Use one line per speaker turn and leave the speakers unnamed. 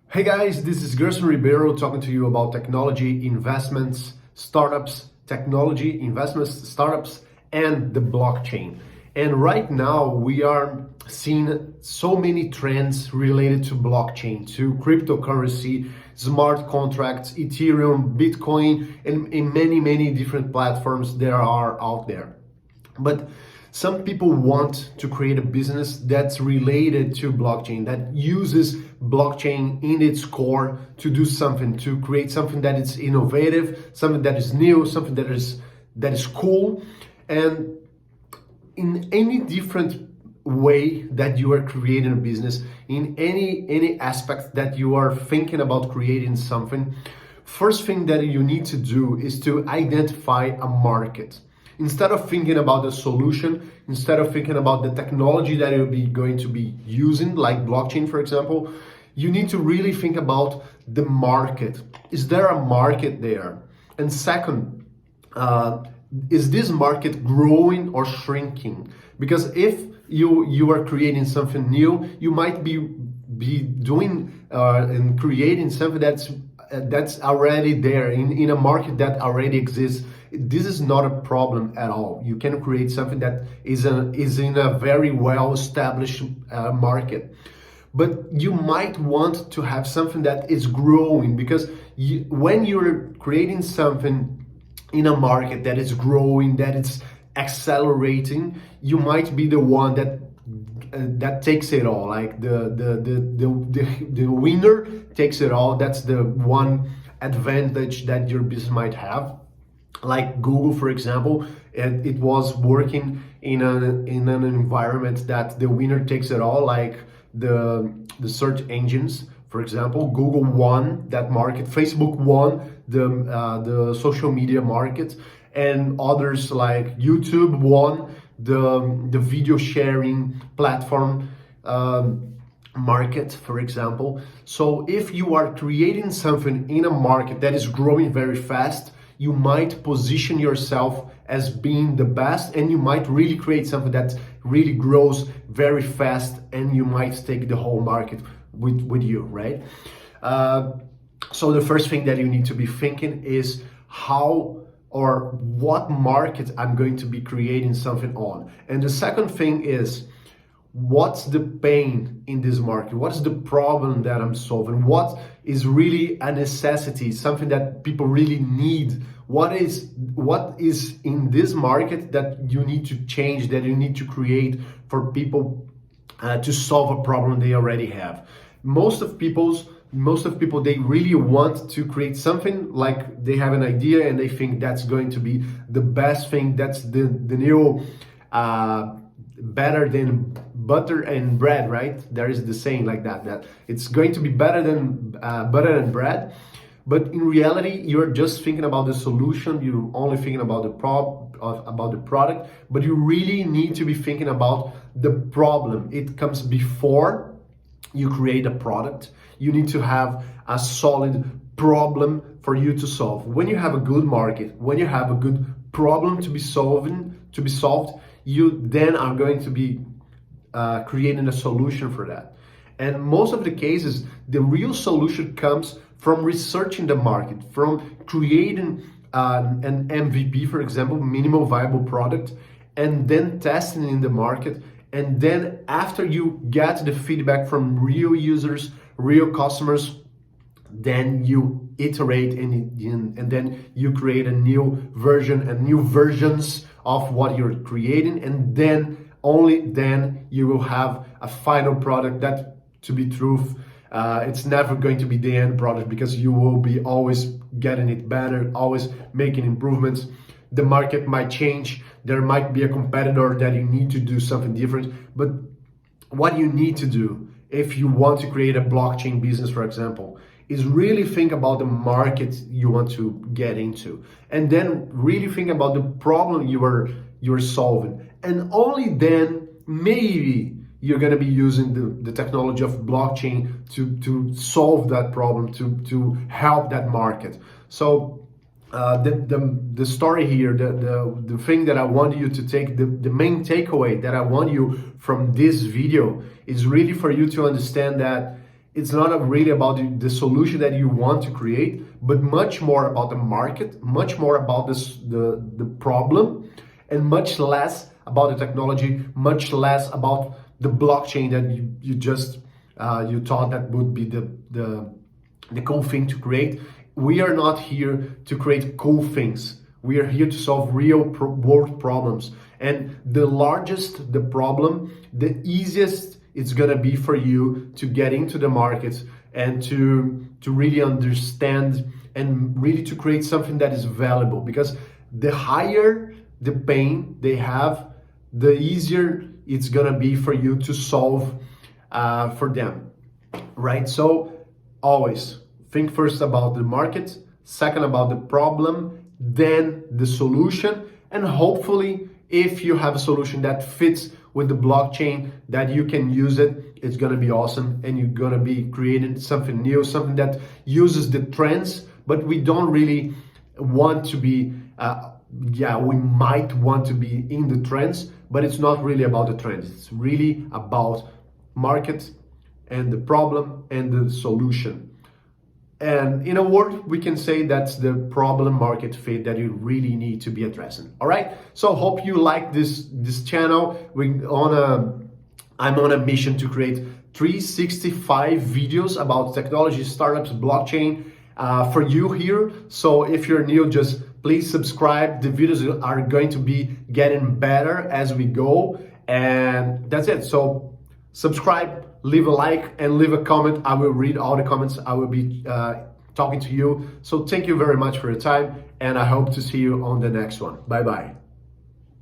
Hey guys, this is Gerson Ribeiro talking to you about technology, investments, startups, technology, investments, startups, and the blockchain. And right now we are seeing so many trends related to blockchain, to cryptocurrency, smart contracts, Ethereum, Bitcoin, and in many different platforms that are out there. But some people want to create a business that's related to blockchain, that uses blockchain in its core to do something, to create something that is innovative, something that is new, something that is cool. And in any different way that you are creating a business, in any aspect that you are thinking about creating something, first thing that you need to do is to identify a market. Instead of thinking about the solution, instead of thinking about the technology that you'll be going to be using, like blockchain, for example, you need to really think about the market. Is there a market there? And second, is this market growing or shrinking? Because if you are creating something new, you might be doing and creating something that's already there in a market that already exists. This is not a problem at all. You can create something that is in a very well established market. But you might want to have something that is growing, because when you're creating something in a market that is growing, that it's accelerating, you might be the one that takes it all. Like the winner takes it all. That's the one advantage that your business might have. Like Google, for example, it was working in an environment that the winner takes it all. Like the search engines, for example, Google won that market, Facebook won the social media market, and others like YouTube won the video sharing platform market, for example. So if you are creating something in a market that is growing very fast, you might position yourself as being the best, and you might really create something that really grows very fast, and you might take the whole market with you, right? So the first thing that you need to be thinking is how or what market I'm going to be creating something on. And the second thing is, what's the pain in this market? What's the problem that I'm solving? What is really a necessity, something that people really need? What is in this market that you need to change, that you need to create for people to solve a problem they already have? Most of people, they really want to create something, like they have an idea and they think that's going to be the best thing, that's the new better than butter and bread, right? There is the saying like that it's going to be better than butter and bread. But in reality, you're just thinking about the solution. You're only thinking about about the product, but you really need to be thinking about the problem. It comes before you create a product. You need to have a solid problem for you to solve. When you have a good market, when you have a good problem to be solved, you then are going to be creating a solution for that. And most of the cases, the real solution comes from researching the market, from creating an MVP, for example, minimal viable product, and then testing in the market. And then after you get the feedback from real users, real customers, then you iterate and then you create a new version and new versions of what you're creating, and then only then you will have a final product that, to be truth, it's never going to be the end product, because you will be always getting it better, always making improvements. The market might change, there might be a competitor that you need to do something different. But what you need to do if you want to create a blockchain business, for example, is really think about the market you want to get into, and then really think about the problem you're solving. And only then maybe you're going to be using the technology of blockchain to solve that problem, to help that market. So the story here, the thing that I want you to take, the main takeaway that I want you from this video is really for you to understand that it's not really about the solution that you want to create, but much more about the market, much more about the problem, and much less about the technology, much less about the blockchain that you just you thought that would be the cool thing to create. We are not here to create cool things. We are here to solve real world problems. And the largest the problem, the easiest it's gonna be for you to get into the market and to really understand and really to create something that is valuable. Because the higher the pain they have, the easier it's gonna be for you to solve for them, right? So always think first about the market, second about the problem, then the solution, and hopefully if you have a solution that fits with the blockchain, that you can use it, it's gonna be awesome, and you're gonna be creating something new, something that uses the trends. But we don't really want to be, we might want to be in the trends, but it's not really about the trends. It's really about market and the problem and the solution. And in a word, we can say that's the problem market fit that you really need to be addressing. All right. So hope you like this channel. I'm on a mission to create 365 videos about technology, startups, blockchain for you here. So if you're new, just please subscribe. The videos are going to be getting better as we go. And that's it. So subscribe, leave a like, and leave a comment. I will read all the comments. I will be talking to you. So thank you very much for your time, and I hope to see you on the next one. Bye-bye.